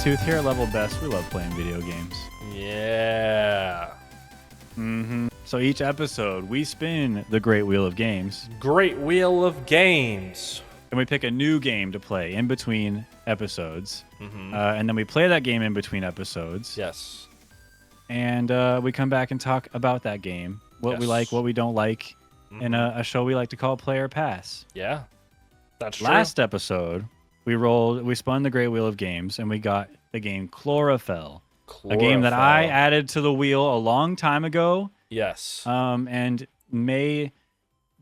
Tooth, here at Level Best, we love playing video games. Yeah. So each episode, we spin the Great Wheel of Games, Great Wheel of Games. and we pick a new game to play in between episodes. And then we play that game in between episodes. Yes. And we come back and talk about that game, what we Yes. like, what we don't like, in a show we like to call Player Pass. Yeah. That's true. Last episode, we spun the Great Wheel of Games, and we got the game Chlorofell. A game that I added to the wheel a long time ago. Yes. And may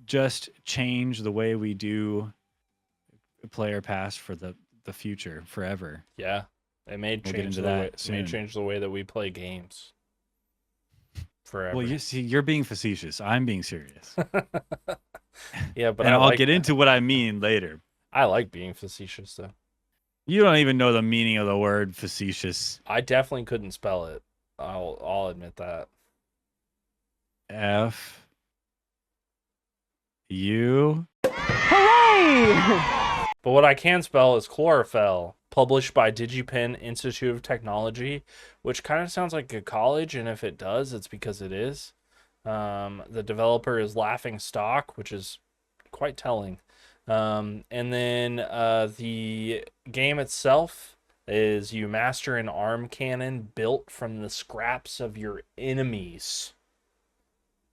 just change the way we do Player Pass for the future forever. Yeah. It may We'll get change into the way, that it may soon. change the way that we play games. Forever. Well, you see, you're being facetious. I'm being serious. Yeah, but And I'll like get into what I mean later. I like being facetious though. You don't even know the meaning of the word facetious. I definitely couldn't spell it. I'll admit that. F U. But what I can spell is Chlorofell, published by DigiPen Institute of Technology, which kind of sounds like a college, and if it does, it's because it is. The developer is Laughing Stock, which is quite telling. And then the game itself is you master an arm cannon built from the scraps of your enemies.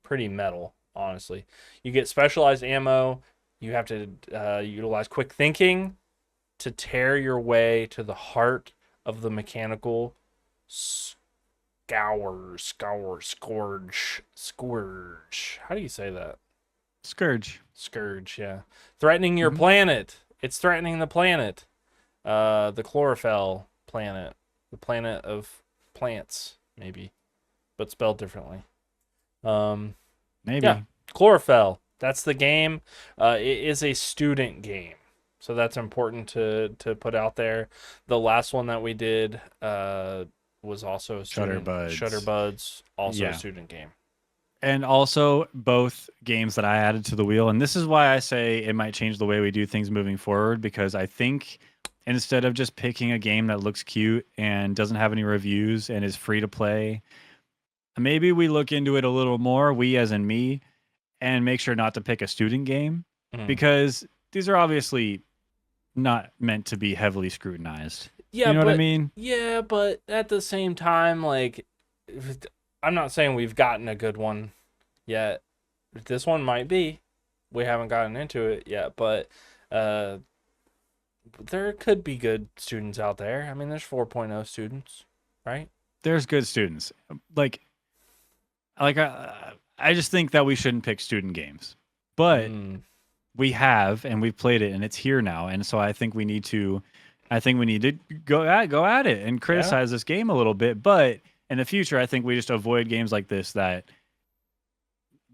Pretty metal, honestly. You get specialized ammo. You have to utilize quick thinking to tear your way to the heart of the mechanical scourge. How do you say that? Scourge. Scourge, yeah. Threatening your planet. It's threatening the planet. The Chlorofell planet. The planet of plants, maybe. But spelled differently. Maybe. Yeah. Chlorofell. That's the game. It is a student game. So that's important to put out there. The last one that we did was also a student. Shutterbuds, also a student game. And also both games that I added to the wheel. And this is why I say it might change the way we do things moving forward, because I think instead of just picking a game that looks cute and doesn't have any reviews and is free to play, maybe we look into it a little more, we as in me, and make sure not to pick a student game, because these are obviously not meant to be heavily scrutinized. Yeah, you know what I mean? Yeah, but at the same time, like, I'm not saying we've gotten a good one yet. This one might be. We haven't gotten into it yet, but there could be good students out there. I mean, there's 4.0 students, right? There's good students. Like I just think that we shouldn't pick student games, but we have, and we've played it, and it's here now. And so I think we need to go at it and criticize this game a little bit. But in the future, I think we just avoid games like this that,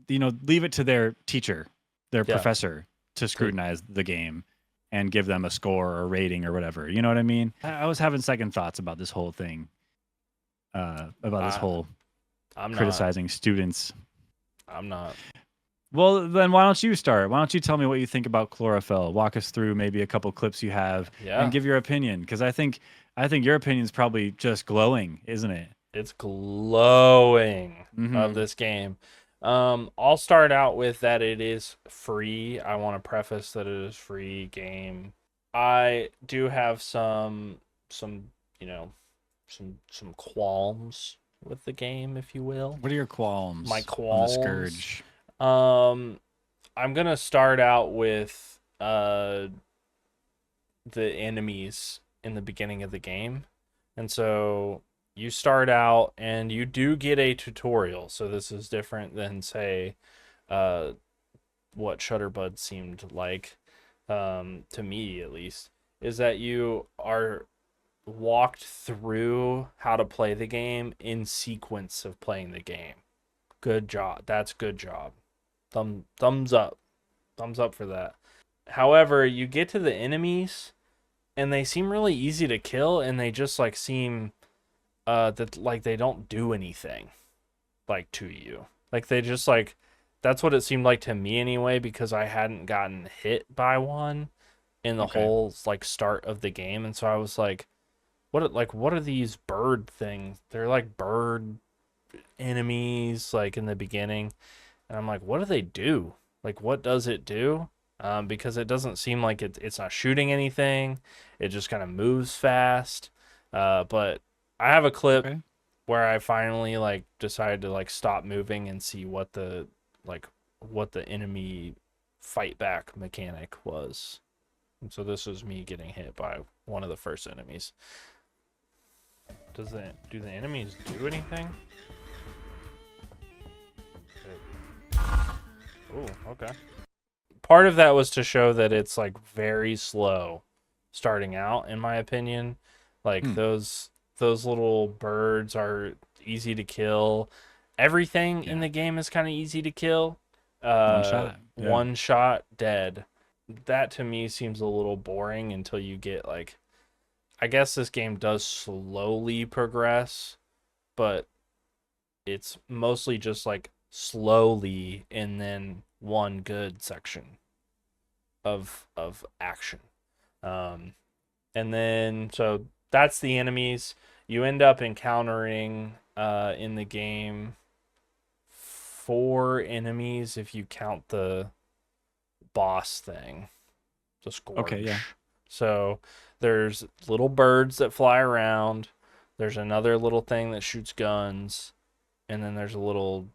leave it to their teacher, their professor to scrutinize the game and give them a score or rating or whatever. You know what I mean? I was having second thoughts about this whole thing, about this whole criticizing students. I'm not. Well, then why don't you start? Why don't you tell me what you think about Chlorofell? Walk us through maybe a couple clips you have and give your opinion, because I think your opinion is probably just glowing, isn't it? It's glowing of this game. I'll start out with that it is free. I want to preface that it is free game. I do have some qualms with the game, if you will. What are your qualms? My qualms. On the Scourge. I'm gonna start out with the enemies in the beginning of the game, and so you start out and you do get a tutorial. So this is different than, say, what Shutterbud seemed like, to me at least, is that you are walked through how to play the game in sequence of playing the game. Good job. That's good job. Thumbs up for that. However, you get to the enemies and they seem really easy to kill, and they just like seem that like they don't do anything like to you. Like they just like, that's what it seemed like to me anyway, because I hadn't gotten hit by one in the whole like start of the game, and so I was like, what are these bird things? They're like bird enemies like in the beginning. And I'm like, what do they do? Like, what does it do? Because it doesn't seem like it's not shooting anything. It just kind of moves fast. But I have a clip Okay. where I finally like decided to like stop moving and see like what the enemy fight back mechanic was. And so this was me getting hit by one of the first enemies. Do the enemies do anything? Oh, okay. Part of that was to show that it's like very slow starting out, in my opinion. Like Hmm. those little birds are easy to kill. Everything in Yeah. the game is kind of easy to kill. One shot. Yeah. One shot dead. That to me seems a little boring until you get like, I guess this game does slowly progress, but it's mostly just like slowly and then one good section of action. Um, and then so that's the enemies you end up encountering in the game. 4 enemies if you count the boss thing, the Okay. scourge. Yeah. So there's little birds that fly around. There's another little thing that shoots guns, and then there's a little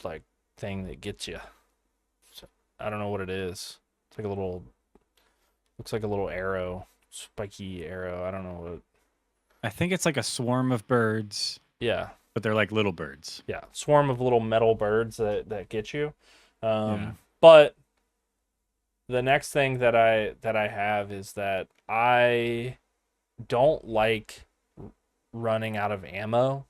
like thing that gets you. So, I don't know what it is. It's like a little, looks like a little arrow, spiky arrow. I don't know what. I think it's like a swarm of birds, Yeah, but they're like little birds. yeah, swarm of little metal birds that get you. Yeah. But the next thing that I have is that I don't like running out of ammo.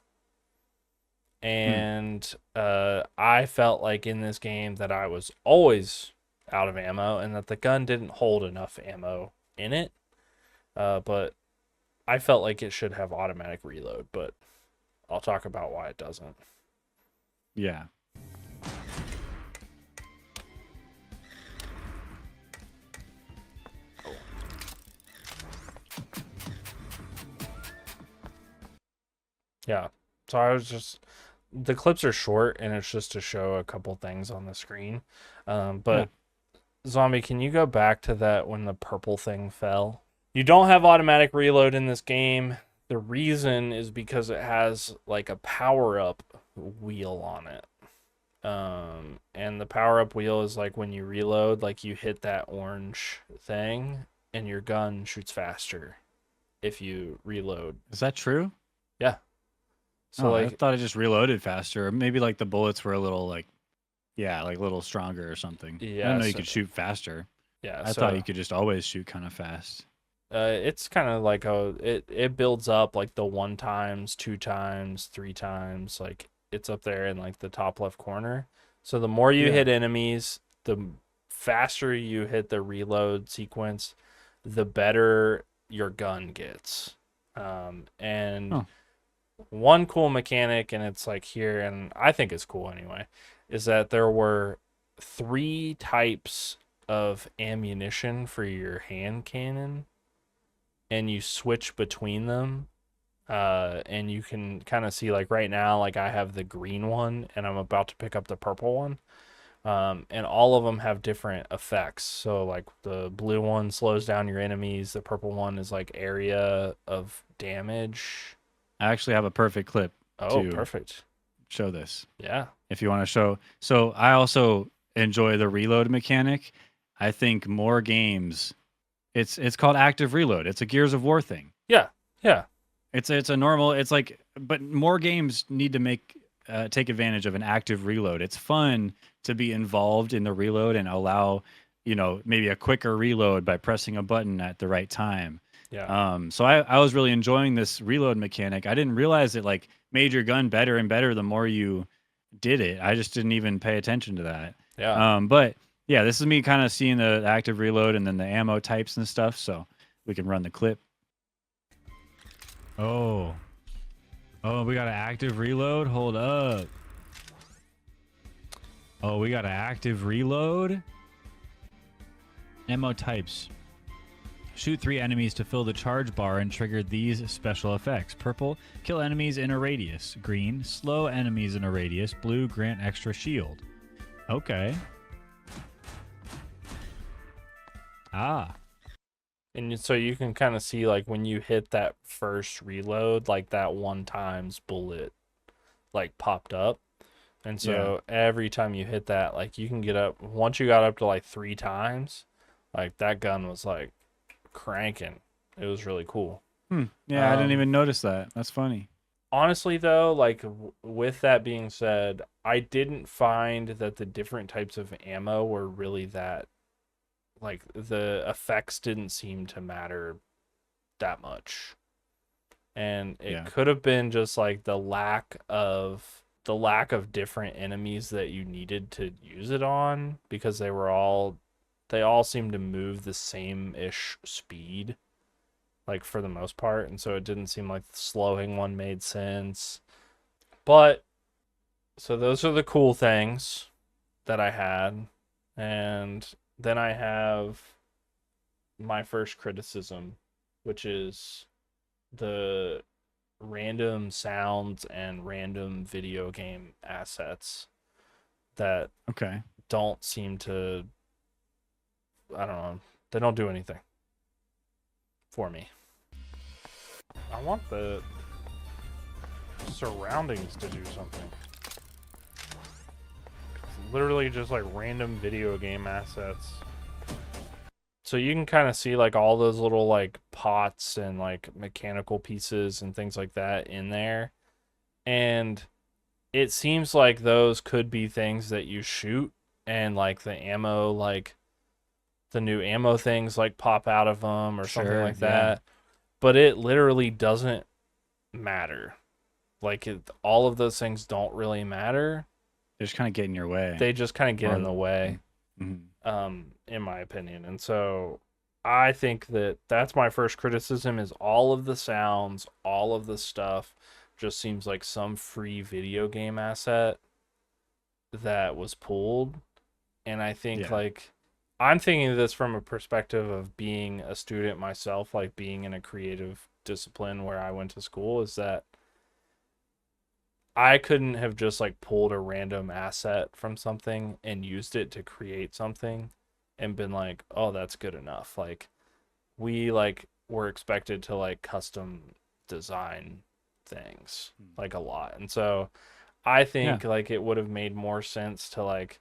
Hmm. And I felt like in this game that I was always out of ammo and that the gun didn't hold enough ammo in it. But I felt like it should have automatic reload, but I'll talk about why it doesn't. Yeah. Yeah. So I was just, the clips are short and it's just to show a couple things on the screen. Yeah. But Zombie, can you go back to that when the purple thing fell? You don't have automatic reload in this game. The reason is because it has like a power up wheel on it. And the power up wheel is like when you reload, like you hit that orange thing and your gun shoots faster if you reload. Is that true? Yeah. So Oh, I like, thought it just reloaded faster. Or maybe like the bullets were a little like, yeah, like a little stronger or something. I didn't yeah, know you so could shoot faster. yeah, I thought you so could just always shoot kind of fast. it's kind of like it builds up like the 1 times, 2 times, 3 times, like it's up there in like the top left corner. So the more you Yeah. hit enemies, the faster you hit the reload sequence, the better your gun gets. And Oh, one cool mechanic, and it's like here, and I think it's cool anyway, is that there were 3 types of ammunition for your hand cannon and you switch between them. And you can kind of see like right now, like I have the green one and I'm about to pick up the purple one. And all of them have different effects. So like the blue one slows down your enemies. The purple one is like area of damage. I actually have a perfect clip Oh, to perfect. show this. Yeah. If you want to show. So I also enjoy the reload mechanic. I think more games. It's called active reload. It's a Gears of War thing. Yeah. Yeah. It's a normal. It's like, but more games need to take advantage of an active reload. It's fun to be involved in the reload and allow, maybe a quicker reload by pressing a button at the right time. Yeah. So I was really enjoying this reload mechanic. I didn't realize it like made your gun better and better the more you did it. I just didn't even pay attention to that. Yeah. But yeah, this is me kind of seeing the active reload and then the ammo types and stuff. So we can run the clip. Oh, we got an active reload. Hold up. Oh, we got an active reload. Ammo types. Shoot 3 enemies to fill the charge bar and trigger these special effects. Purple, kill enemies in a radius. Green, slow enemies in a radius. Blue, grant extra shield. Okay. Ah. And so you can kind of see, like, when you hit that first reload, like, that one times bullet, like, popped up. And so every time you hit that, like, you can get up, once you got up to, like, 3 times, like, that gun was, like, cranking. It was really cool. Yeah, I didn't even notice that. That's funny. Honestly, though, like, with that being said, I didn't find that the different types of ammo were really that, like, the effects didn't seem to matter that much. And it could have been just, like, the lack of different enemies that you needed to use it on, because they all seemed to move the same-ish speed, like, for the most part, and so it didn't seem like the slowing one made sense. But so those are the cool things that I had. And then I have my first criticism, which is the random sounds and random video game assets that don't seem to, I don't know, they don't do anything for me. I want the surroundings to do something. It's literally just like random video game assets. So you can kind of see like all those little like pots and like mechanical pieces and things like that in there. And it seems like those could be things that you shoot, and like the ammo, like the new ammo things like pop out of them or something like that. But it literally doesn't matter. Like, all of those things don't really matter. They just kind of get in your way. They just kind of get in the way, in my opinion. And so I think that that's my first criticism, is all of the sounds, all of the stuff just seems like some free video game asset that was pulled. And I think like, I'm thinking of this from a perspective of being a student myself, like being in a creative discipline where I went to school, is that I couldn't have just like pulled a random asset from something and used it to create something and been like, oh, that's good enough. Like, we like were expected to like custom design things like a lot. And so I think like it would have made more sense to like,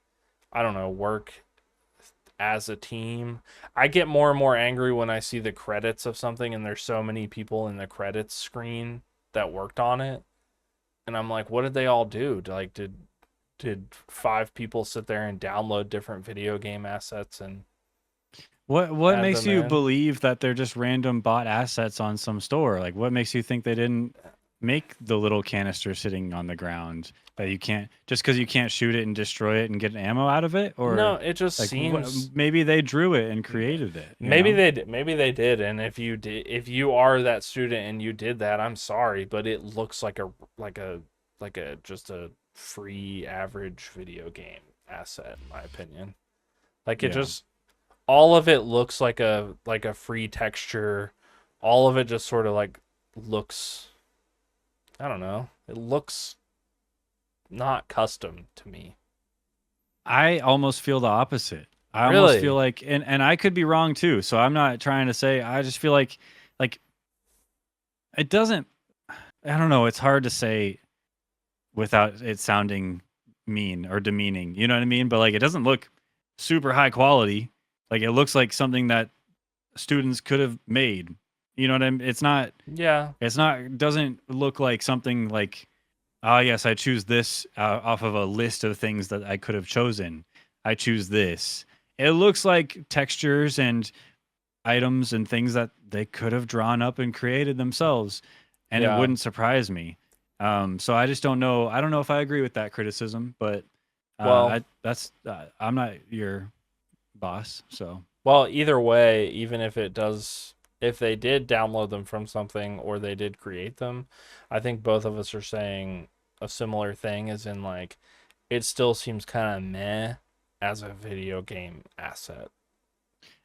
I don't know, work as a team. I get more and more angry when I see the credits of something and there's so many people in the credits screen that worked on it. And I'm like, what did they all do? Like, did 5 people sit there and download different video game assets? And what makes you believe that they're just random bought assets on some store? Like, what makes you think they didn't make the little canister sitting on the ground that you can't, just because you can't shoot it and destroy it and get ammo out of it? Or no, it just like, seems maybe they drew it and created it. Maybe they did. And if you are that student and you did that, I'm sorry, but it looks like a just a free average video game asset, in my opinion. Like, it just, all of it looks like a free texture. All of it just sort of like looks, I don't know, it looks not custom to me. I almost feel the opposite. I almost feel like, and I could be wrong too. So I'm not trying to say, I just feel like it doesn't, I don't know. It's hard to say without it sounding mean or demeaning. You know what I mean? But like, it doesn't look super high quality. Like, it looks like something that students could have made. You know what I mean? It's not, doesn't look like something like, yes, I choose this off of a list of things that I could have chosen. I choose this. It looks like textures and items and things that they could have drawn up and created themselves, and it wouldn't surprise me. So I just don't know. I don't know if I agree with that criticism, but I'm not your boss. So, well, either way, even if if they did download them from something or they did create them, I think both of us are saying a similar thing, as in like, it still seems kind of meh as a video game asset.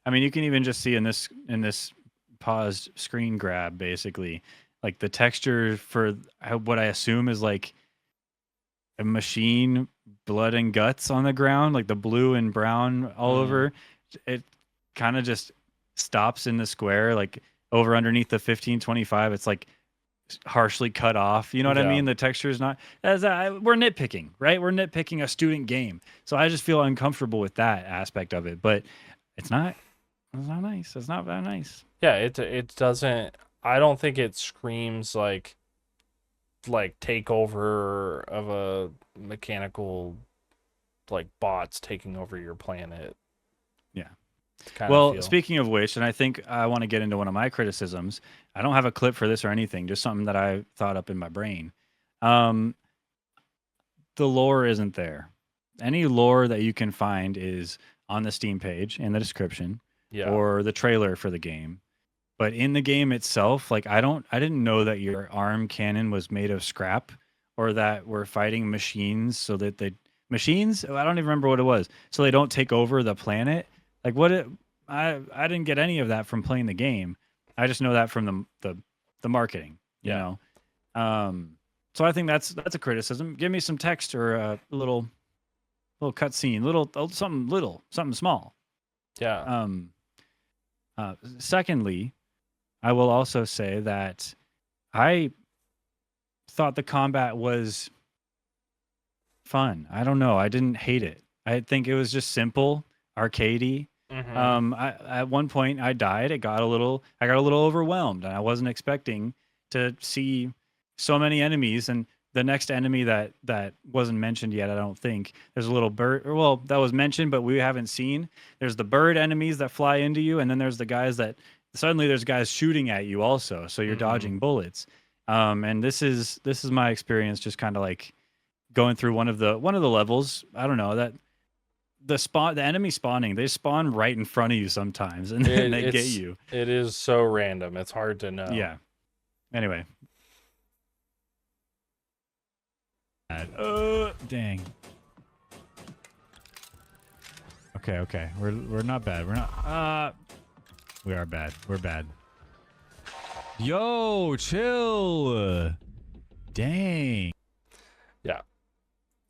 I mean, you can even just see in this paused screen grab, basically, like the texture for what I assume is like a machine blood and guts on the ground, like the blue and brown all over. It kind of just stops in the square, like over underneath the 1525. It's like harshly cut off. You know what I Yeah. mean? The texture is not we're nitpicking, right? We're nitpicking a student game. So I just feel uncomfortable with that aspect of it. But it's not nice. It's not that nice. Yeah, it doesn't. I don't think it screams like takeover of a mechanical, like bots taking over your planet. Yeah. Kind of Well, feel. speaking of which, and I think I want to get into one of my criticisms. I don't have a clip for this or anything, just something that I thought up in my brain. Um, the lore isn't there. Any lore that you can find is on the Steam page in the description Yeah. or the trailer for the game. But in the game itself, like I didn't know that your arm cannon was made of scrap or that we're fighting machines so that the machines, I don't even remember what it was. So they don't take over the planet. Like I didn't get any of that from playing the game. I just know that from the marketing, you Yeah. know. So I think that's a criticism. Give me some text or a little cutscene, something small. Yeah. Secondly, I will also say that I thought the combat was fun. I don't know. I didn't hate it. I think it was just simple, arcadey. Mm-hmm. At one point I died. I got a little overwhelmed, and I wasn't expecting to see so many enemies. And the next enemy that wasn't mentioned yet, I don't think. There's a little bird. Well, that was mentioned, but we haven't seen. There's the bird enemies that fly into you, and then there's the guys that suddenly there's guys shooting at you also. So you're dodging bullets. And this is my experience, just kind of like going through one of the levels. I don't know that the enemy spawning, they spawn right in front of you sometimes, and then they get you. It is so random. It's hard to know. Yeah. Anyway. Dang. Okay. We're not bad. We're not. We are bad. We're bad. Yo, chill. Dang. Yeah.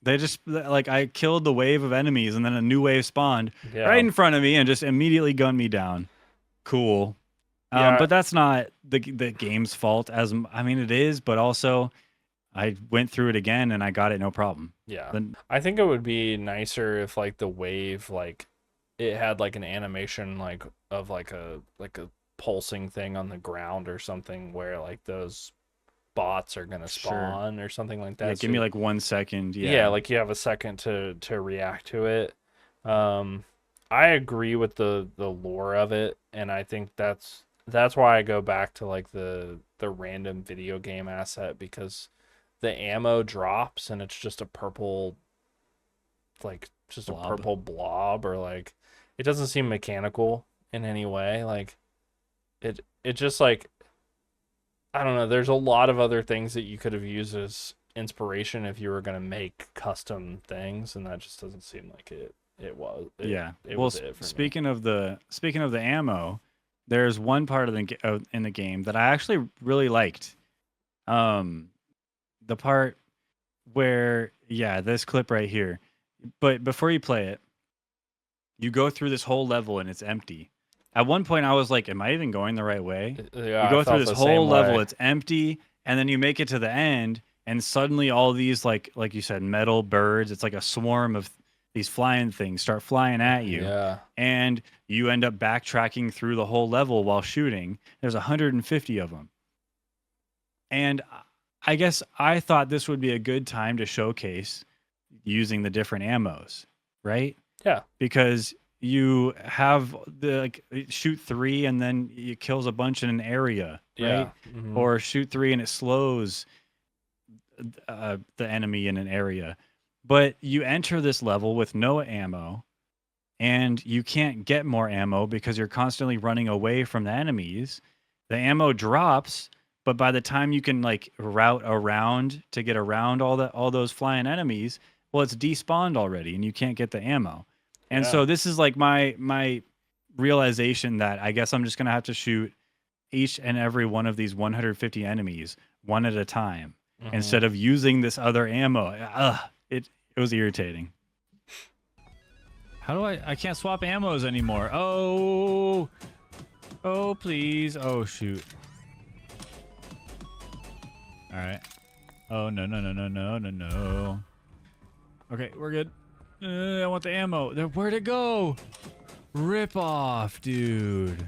They just like I killed the wave of enemies, and then a new wave spawned Yeah. right in front of me and just immediately gunned me down. Cool. Yeah. But that's not the game's fault. I mean, it is, but also I went through it again and I got it no problem. Yeah. Then, I think it would be nicer if like the wave, like it had like an animation like of like a pulsing thing on the ground or something where like those bots are gonna Sure. spawn or something like that. yeah, give me like 1 second. Yeah. Yeah, like you have a second to react to it. I agree with the lore of it, and I think that's why I go back to like the random video game asset, because the ammo drops and it's just a purple, like just Blob. a purple blob, or like it doesn't seem mechanical in any way. Like it just like, I don't know, there's a lot of other things that you could have used as inspiration if you were going to make custom things, and that just doesn't seem like it was. Yeah. It Well, was it for me. speaking of the ammo, there's one part of in the game that I actually really liked. The part where this clip right here. But before you play it, you go through this whole level and it's empty. At one point I was like, am I even going the right way? Yeah, You go I through felt this the whole same level, way. it's empty, and then you make it to the end, and suddenly all these like you said, metal birds, it's like a swarm of these flying things start flying at you. Yeah. And you end up backtracking through the whole level while shooting. There's 150 of them. And I guess I thought this would be a good time to showcase using the different ammos, right? Yeah. Because you have the like shoot 3 and then it kills a bunch in an area, right? Yeah. Mhm. Or shoot 3 and it slows the enemy in an area. But you enter this level with no ammo, and you can't get more ammo because you're constantly running away from the enemies. The ammo drops, but by the time you can like route around to get around all those flying enemies, well, it's despawned already, and you can't get the ammo. And Yeah. so this is like my realization that I guess I'm just gonna have to shoot each and every one of these 150 enemies one at a time Hmm. instead of using this other ammo. It was irritating. How do I can't swap ammos anymore. Oh please. Oh shoot. All right. Oh no no no no no no no. Okay, we're good. I want the ammo. Where'd it go? Rip off, dude.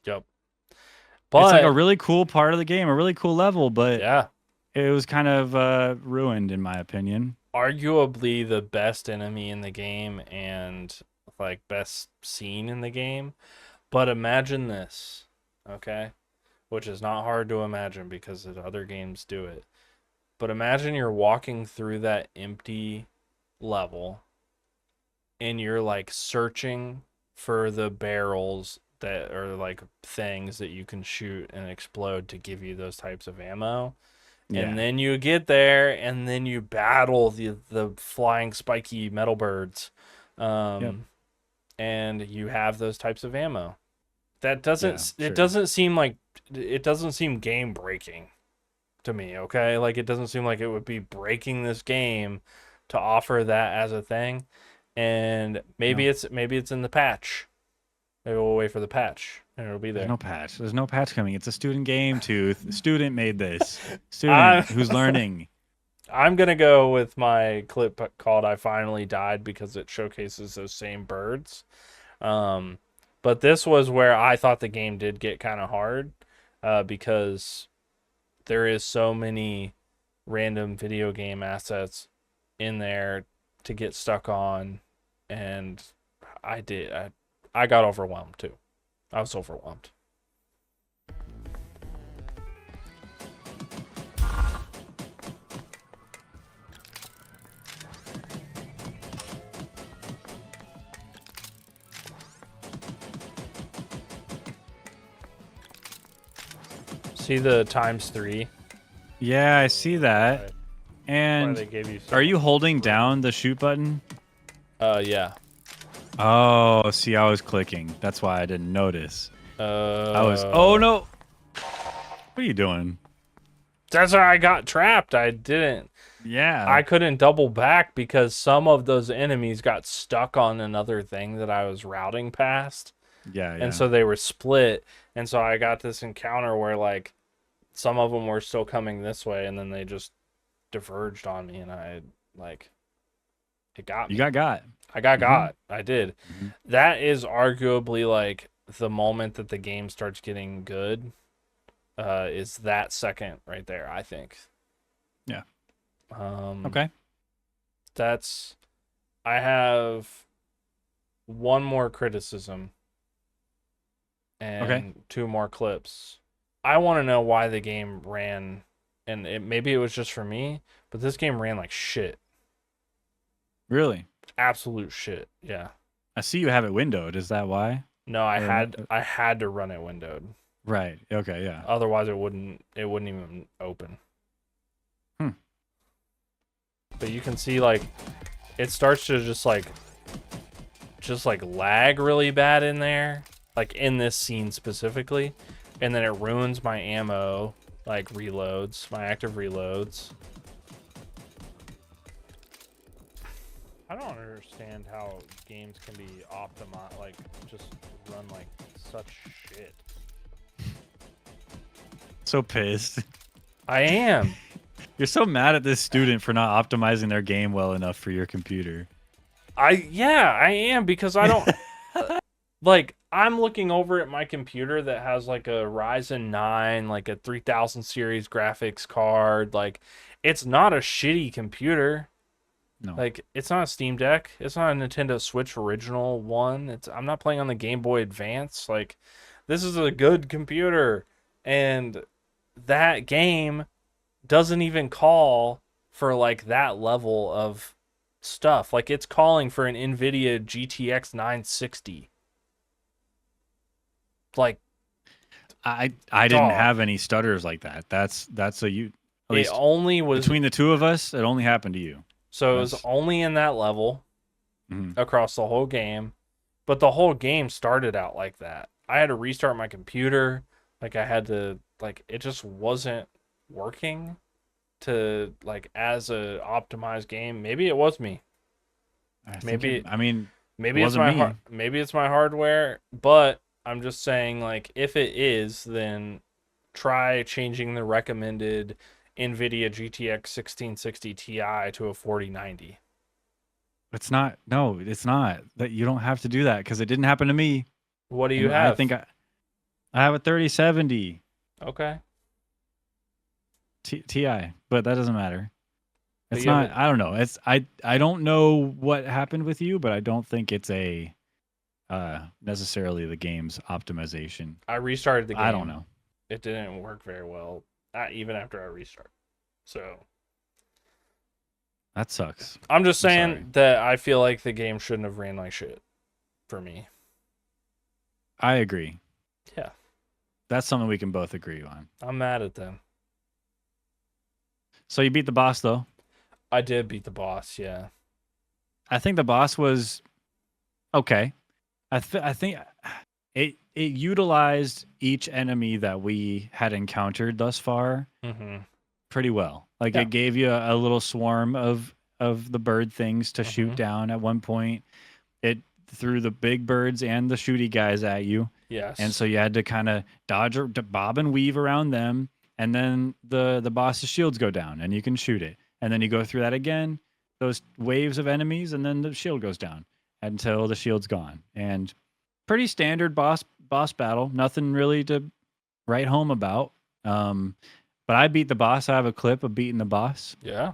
Yep. It's like a But really cool part of the game, a really cool level, but yeah, it was kind of ruined in my opinion. arguably the best enemy in the game and like best scene in the game. But imagine this, okay? Which is not hard to imagine because the other games do it. But imagine you're walking through that empty level and you're like searching for the barrels that are like things that you can shoot and explode to give you those types of ammo. And Yeah. then you get there and then you battle the flying spiky metal birds. Yep. And you have those types of ammo. Yeah, It sure. doesn't seem like it doesn't seem game breaking to me, okay? Like it doesn't seem like it would be breaking this game to offer that as a thing. And No. maybe it's in the patch. Maybe we'll wait for the patch and it'll be There's there. no patch. There's no patch coming. It's a student game, Tooth. The student made this. I Student who's learning. I'm gonna go with my clip called "I Finally Died" because it showcases those same birds. Um, but this was where I thought the game did get kind of hard, because there is so many random video game assets in there to get stuck on, and I got overwhelmed too. I was overwhelmed. See the times 3? Yeah, I see that. Why And they gave you so are you much holding room. down the shoot button? Yeah. Oh, see, I was clicking. That's why I didn't notice. Oh Uh, no. What are you doing? that's where I got trapped. Yeah. I couldn't double back because some of those enemies got stuck on another thing that I was routing past. Yeah, And yeah. so they were split. And so I got this encounter where like some of them were still coming this way and then they just diverged on me and I like it got You me. got. I got Mm-hmm. got. I did. Mm-hmm. That is arguably like the moment that the game starts getting good. Is that second right there, I think. Yeah. Um, Okay. that's I have one more criticism Okay. and two more clips. I want to know why the game ran, and maybe it was just for me, but this game ran like shit, Really? absolute shit. Yeah. I see you have it windowed. Is that why? No, Or I had to run it windowed, right. Okay, yeah. otherwise it wouldn't even open. Hmm. But you can see like it starts to just like lag really bad in there, like in this scene specifically, and then it ruins my ammo, like reloads, my active reloads. I don't understand how games can be optimized, like just run like such shit. So pissed. I am. You're so mad at this student for not optimizing their game well enough for your computer. Yeah, I am because I don't like I'm looking over at my computer that has like a Ryzen 9, like a 3000 series graphics card. Like it's not a shitty computer. No. Like it's not a Steam Deck. It's not a Nintendo Switch original one. I'm not playing on the Game Boy Advance. Like this is a good computer and that game doesn't even call for like that level of stuff. Like it's calling for an Nvidia GTX 960. Like I didn't dog. have any stutters like that. That's a you at It least only was between the two of us, it only happened to you. so it was That's only in that level. across the whole game. But the whole game started out like that. I had to restart my computer. Like I had to like it just wasn't working to like as a optimized game. Maybe it was me. Maybe I mean, it maybe it's wasn't my me. maybe it's my hardware, but I'm just saying like if it is, then try changing the recommended NVIDIA GTX 1660 Ti to a 4090. It's not. No, it's not. That you don't have to do that because it didn't happen to me. What do you And I have? think I have a 3070 Okay. Ti, but that doesn't matter. But It's you have not. I don't know. It's I don't know what happened with you, but I don't think it's a necessarily the game's optimization. I restarted the game. I don't know. It didn't work very well, even after I restarted. So That sucks. I'm just I'm saying sorry. that I feel like the game shouldn't have ran like shit for me. I agree. Yeah, That's something we can both agree on. I'm mad at them. So you beat the boss though. I did beat the boss. Yeah. I think the boss was okay. I think it utilized each enemy that we had encountered thus far Mm-hmm. pretty well. Like Yeah. it gave you a little swarm of the bird things to shoot Mhm. down at one point. It threw the big birds and the shooty guys at you, and Yes. so you had to kind of dodge or bob and weave around them. And then the boss's shields go down, and you can shoot it. And then you go through that again, those waves of enemies, and then the shield goes down until the shield's gone. And pretty standard boss battle. Nothing really to write home about. But I beat the boss. I have a clip of beating the boss. Yeah.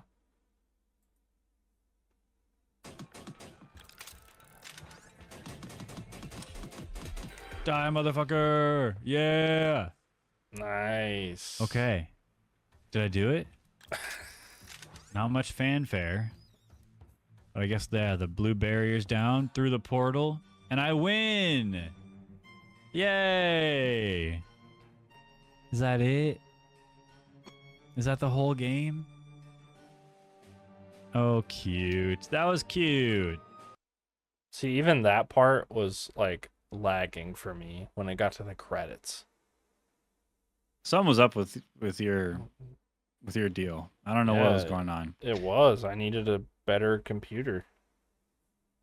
Die, motherfucker! Yeah. Nice. Okay. Did I do it? Not much fanfare. But I guess the blue barrier's down through the portal, and I win! Yay! Is that it? Is that the whole game? Oh, cute. That was cute. See, even that part was like lagging for me when it got to the credits. Something was up with your deal. I don't know what was Yeah, going on. it was. I needed a better computer.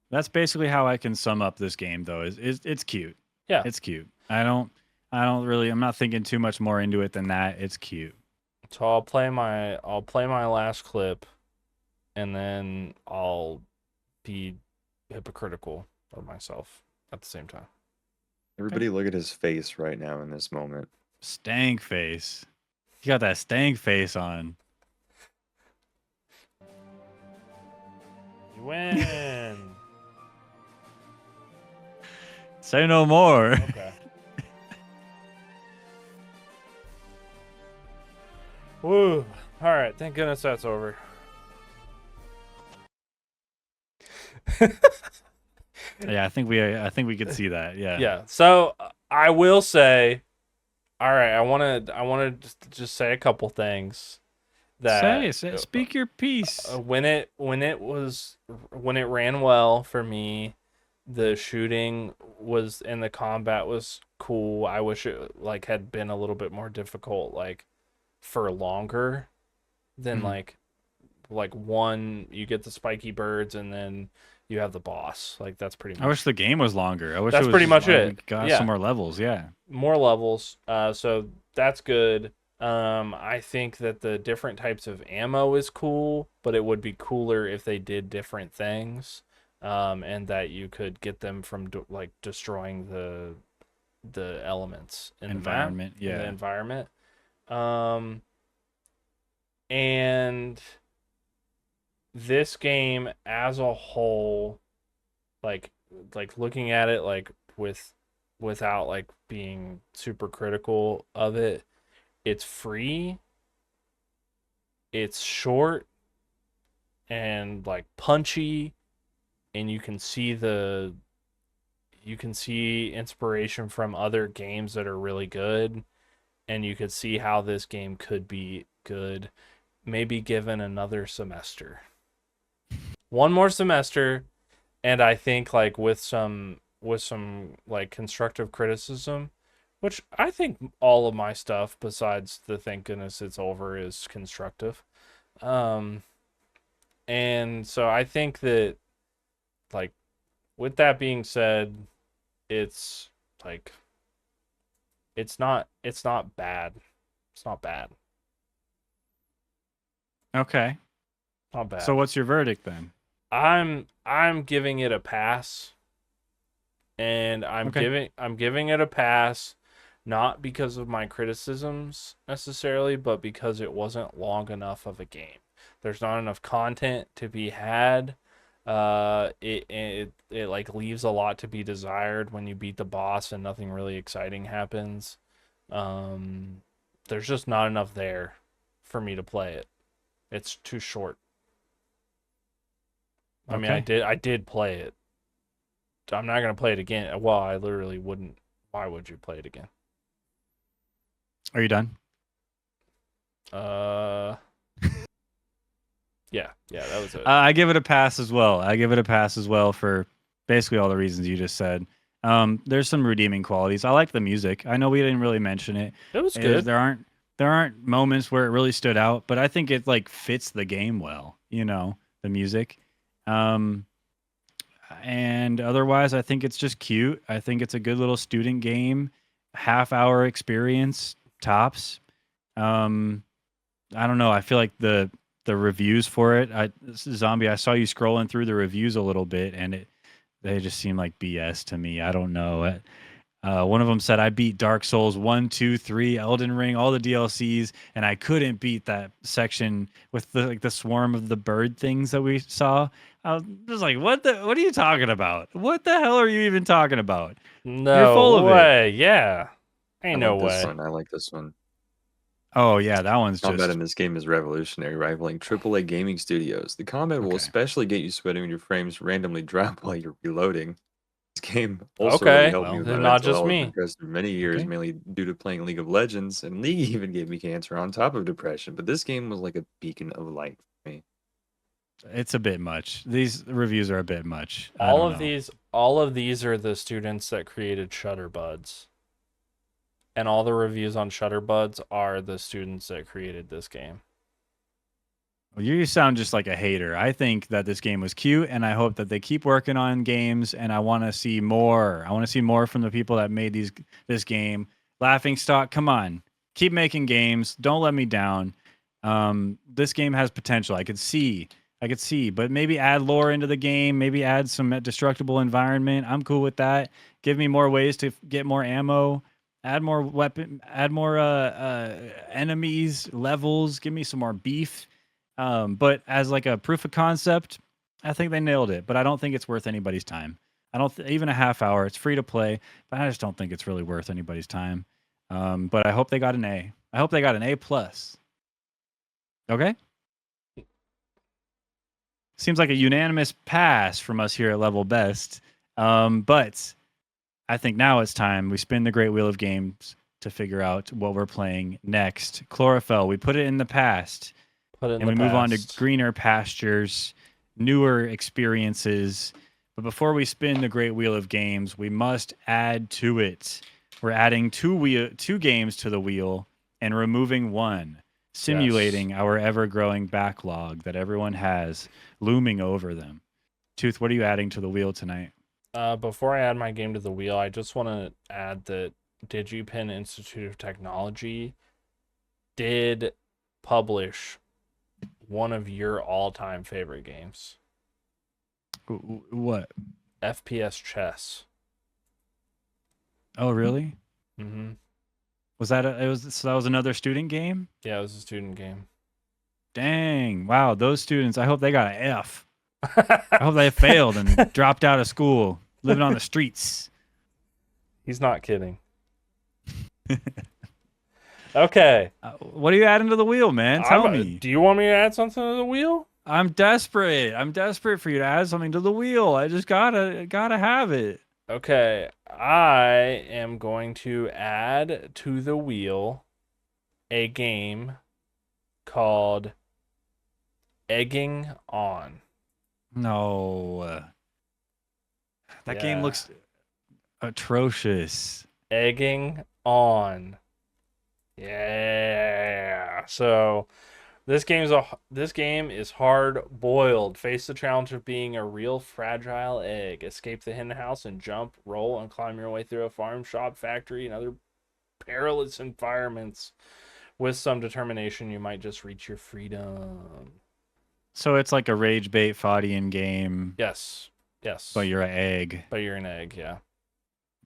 That's basically how I can sum up this game, though. Is it's cute. Yeah. It's cute. I don't really. I'm not thinking too much more into it than that. It's cute. So I'll play my last clip, and then I'll be hypocritical of myself at the same time. Everybody look at his face right now in this moment. Stank face. You got that stank face on. You win. Say no more. Okay. Woo. All right. Thank goodness that's over. Yeah, I think we could see that. Yeah. Yeah. So I will say, all right. I want to just say a couple things that Say, speak your piece. when it ran well for me, the shooting was and the combat was cool. I wish it like had been a little bit more difficult, like for longer than Mhm. like one you get the spiky birds and then you have the boss. Like that's pretty much I wish the game was longer. I wish That's it was pretty just much like it. we got Yeah. some more levels. Yeah. more levels. So that's good. I think that the different types of ammo is cool, but it would be cooler if they did different things, and that you could get them from like destroying the elements in Environment, the map, in the yeah. environment. And this game as a whole, like looking at it like without like being super critical of it, it's free, it's short and like punchy, and you can see inspiration from other games that are really good, and you could see how this game could be good maybe given another semester. One more semester, And I think like with some like constructive criticism, which I think all of my stuff besides the thank goodness it's over is constructive. Um, and so I think that like with that being said, it's like it's not bad. It's not bad. Okay. Not bad. So what's your verdict then? I'm giving it a pass, and Okay. I'm giving it a pass not because of my criticisms necessarily, but because it wasn't long enough of a game. There's not enough content to be had. It like leaves a lot to be desired when you beat the boss and nothing really exciting happens. Um, there's just not enough there for me to play it. It's too short. I mean, Okay. I did play it. I'm not gonna play it again. Well, I literally wouldn't. Why would you play it again? Are you done? Uh, yeah, that was it. I give it a pass as well. I give it a pass as well for basically all the reasons you just said. There's some redeeming qualities. I like the music. I know we didn't really mention it. It was good. There aren't moments where it really stood out, but I think it like fits the game well. The music. Um, and otherwise, I think it's just cute. I think it's a good little student game, half-hour experience tops. Um, I don't know. I feel like the reviews for it. Zombie, I saw you scrolling through the reviews a little bit, and they just seem like BS to me. I don't know. One of them said I beat Dark Souls 1, 2, 3, Elden Ring, all the DLCs, and I couldn't beat that section with the swarm of the bird things that we saw. I was just like, what are you talking about? What the hell are you even talking about? You're full No of it. way. Yeah, I ain't no love this way. one. I like this one. Oh yeah, that one's Combat just in this game is revolutionary, rivaling AAA gaming studios. The combat will okay. especially get you sweating when your frames randomly drop while you're reloading. This game also really Okay, helped me Well, with my then not mental just health and me. depressed for many years, okay. mainly due to playing League of Legends, and League even gave me cancer on top of depression. But this game was like a beacon of light for me. It's a bit much. These reviews are a bit much. I All don't of know. these, all of these are the students that created Shutterbuds, and all the reviews on Shutterbuds are the students that created this game. Well, you sound just like a hater. I think that this game was cute, and I hope that they keep working on games. And I want to see more. I want to see more from the people that made this game. Laughing Stock, come on, keep making games. Don't let me down. This game has potential. I could see, but maybe add lore into the game. Maybe add some destructible environment. I'm cool with that. Give me more ways to get more ammo. Add more weapon. Add more enemies, levels. Give me some more beef. But as like a proof of concept, I think they nailed it. But I don't think it's worth anybody's time. I don't even a half hour. It's free to play, but I just don't think it's really worth anybody's time. But I hope they got an A. I hope they got an A plus. Okay. Seems like a unanimous pass from us here at Level Best. But I think now it's time we spin the great wheel of games to figure out what we're playing next. Chlorophyll, we put it in the past. Put it in And the we move on to past. greener pastures, newer experiences. But before we spin the great wheel of games, we must add to it. We're adding two games to the wheel and removing one, Yes. simulating our ever-growing backlog that everyone has looming over them. Tooth, what are you adding to the wheel tonight? Before I add my game to the wheel, I just want to add that DigiPen Institute of Technology did publish one of your all-time favorite games, What? FPS Chess. Oh, really? Mm-hmm. Was that so that was another student game? Yeah, it was a student game. Dang. Wow, those students, I hope they got an F. I hope they failed and dropped out of school, living on the streets. He's not kidding. Okay. What are you adding to the wheel, man? Tell me. Do you want me to add something to the wheel? I'm desperate. I'm desperate for you to add something to the wheel. I just gotta have it. Okay, I am going to add to the wheel a game called Egging On. No. That game looks atrocious. Egging on. Yeah. So this game is hard boiled. Face the challenge of being a real fragile egg. Escape the hen house and jump, roll, and climb your way through a farm, shop, factory, and other perilous environments. With some determination, you might just reach your freedom. So it's like a rage bait Fadian game. Yes. But you're an egg. But you're an egg, yeah.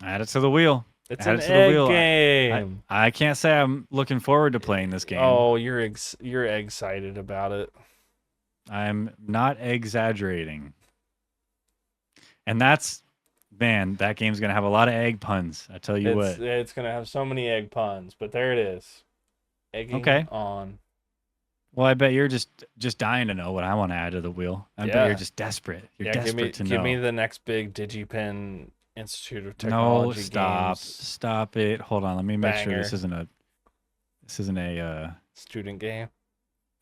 Add it to the wheel. It's Add an it to the egg wheel. game. I can't say I'm looking forward to playing this game. Oh, you're excited about it. I'm not exaggerating. And that game's going to have a lot of egg puns. I tell you what. It's going to have so many egg puns, but there it is. Egging on. Well, I bet you're just dying to know what I want to add to the wheel. I bet you're just desperate. You're desperate to know. Give me the next big DigiPen Institute of Technology games. Stop it. Hold on, let me make sure Banger. this isn't a student game.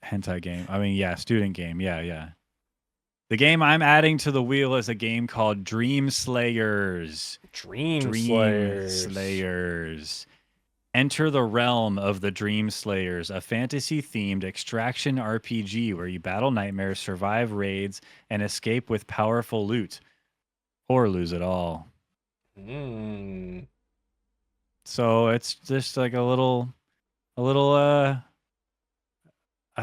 hentai game. I mean, yeah, student game. Yeah. The game I'm adding to the wheel is a game called Dream Slayers. Dream Slayers. Enter the realm of the Dream Slayers, a fantasy-themed extraction RPG where you battle nightmares, survive raids, and escape with powerful loot, or lose it all. So it's just like a little. I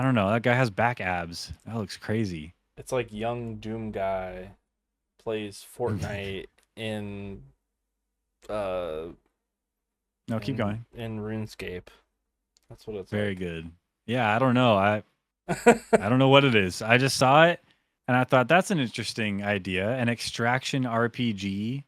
don't know. That guy has back abs. That looks crazy. It's like young Doom guy plays Fortnite in. No, keep going. In RuneScape. That's what it's Very like. good. Yeah, I don't know. I don't know what it is. I just saw it and I thought that's an interesting idea. An extraction RPG.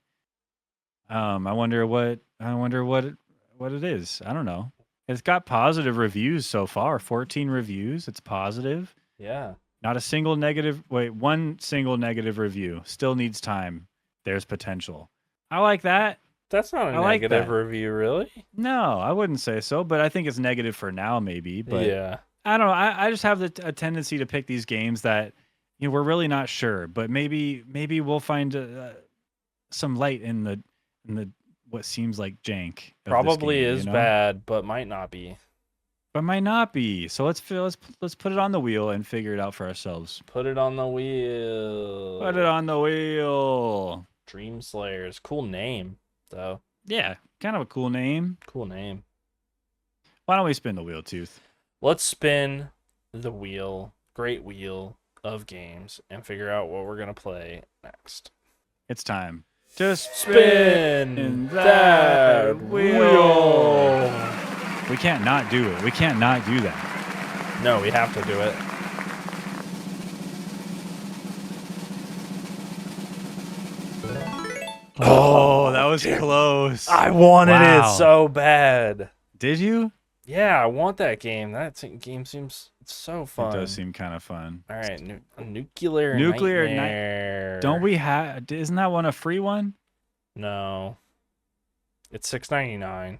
I wonder what it is. I don't know. It's got positive reviews so far. 14 reviews. It's positive. Yeah. Not a single negative. Wait, one single negative review. Still needs time. There's potential. I like that. That's not a negative review, really. No, I wouldn't say so, but I think it's negative for now, maybe. But yeah, I don't know. I just have a tendency to pick these games that we're really not sure, but maybe we'll find some light in the what seems like jank. Probably game, is bad, but might not be. But might not be. So let's put it on the wheel and figure it out for ourselves. Put it on the wheel. Put it on the wheel. Dream Slayers, cool name. So yeah, kind of a cool name. Cool name. Why don't we spin the wheel, Tooth? Let's spin the wheel, great wheel of games, and figure out what we're gonna play next. It's time to spin that wheel. We can't not do it. We can't not do that. No, we have to do it. Oh, that was close. I wanted it so bad. Did you? Yeah, I want that game. That game seems so fun. It does seem kind of fun. All right, nuclear nightmare. Don't we have? Isn't that one a free one? No, it's $6.99.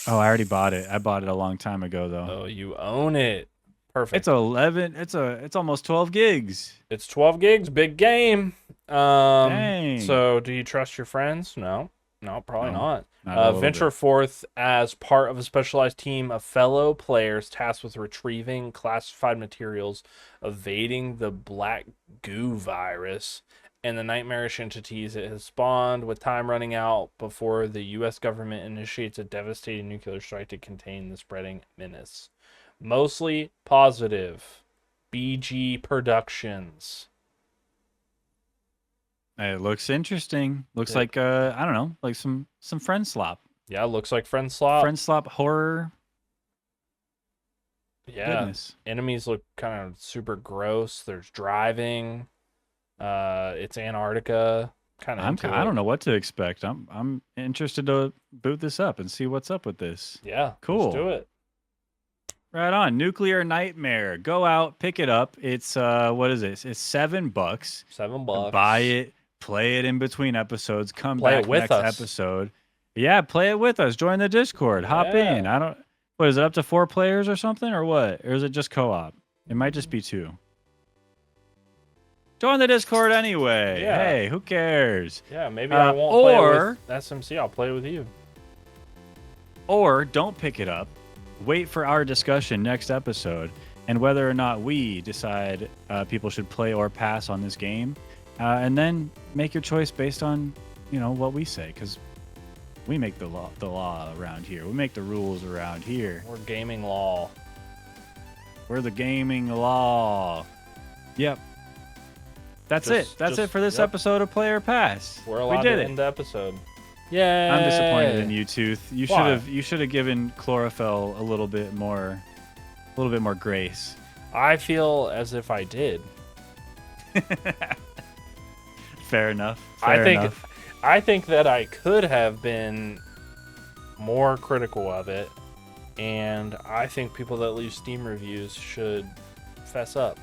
Oh, I already bought it. I bought it a long time ago, though. Oh, you own it. Perfect. It's 11. It's almost 12 gigs. It's 12 gigs. Big game. Dang. So, do you trust your friends? No, probably not. Not venture forth as part of a specialized team of fellow players tasked with retrieving classified materials, evading the black goo virus, and the nightmarish entities it has spawned, with time running out before the U.S. government initiates a devastating nuclear strike to contain the spreading menace. Mostly positive. BG Productions. It looks interesting. Looks like I don't know, like some friend slop. Yeah, looks like friend slop. Friend slop horror. Yeah. Goodness. Enemies look kind of super gross. There's driving. It's Antarctica. Kind of. I don't know what to expect. I'm interested to boot this up and see what's up with this. Yeah. Cool. Let's do it. Right on. Nuclear Nightmare. Go out, pick it up. It's what is it? It's $7. $7. Buy it. Play it in between episodes. Come play back it with next us. episode. Yeah, play it with us. Join the Discord. Hop in. What is it, up to 4 players or something, or what? Or is it just co-op? It might just be 2. Join the Discord anyway. Yeah. Hey, who cares? Yeah, maybe I won't play it with SMC. I'll play with you. Or don't pick it up. Wait for our discussion next episode and whether or not we decide people should play or pass on this game, and then make your choice based on what we say, because we make the law around here. We make the rules around here. We're gaming law. We're the gaming law. Yep. That's it. That's it for this episode of Play or Pass. We're allowed to end the episode. Yeah. I'm disappointed in you, Tooth. You should have given Chlorofell a little bit more grace. I feel as if I did. Fair enough. I think that I could have been more critical of it, and I think people that leave Steam reviews should fess up.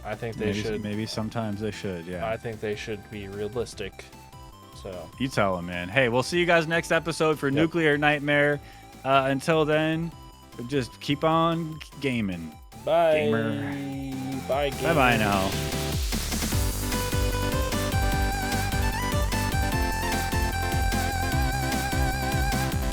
I think they should. Maybe sometimes they should, yeah. I think they should be realistic. So you tell them, man. Hey, we'll see you guys next episode for Nuclear Nightmare. Until then, just keep on gaming. Bye. Gamer. Bye, gamer. Bye-bye now.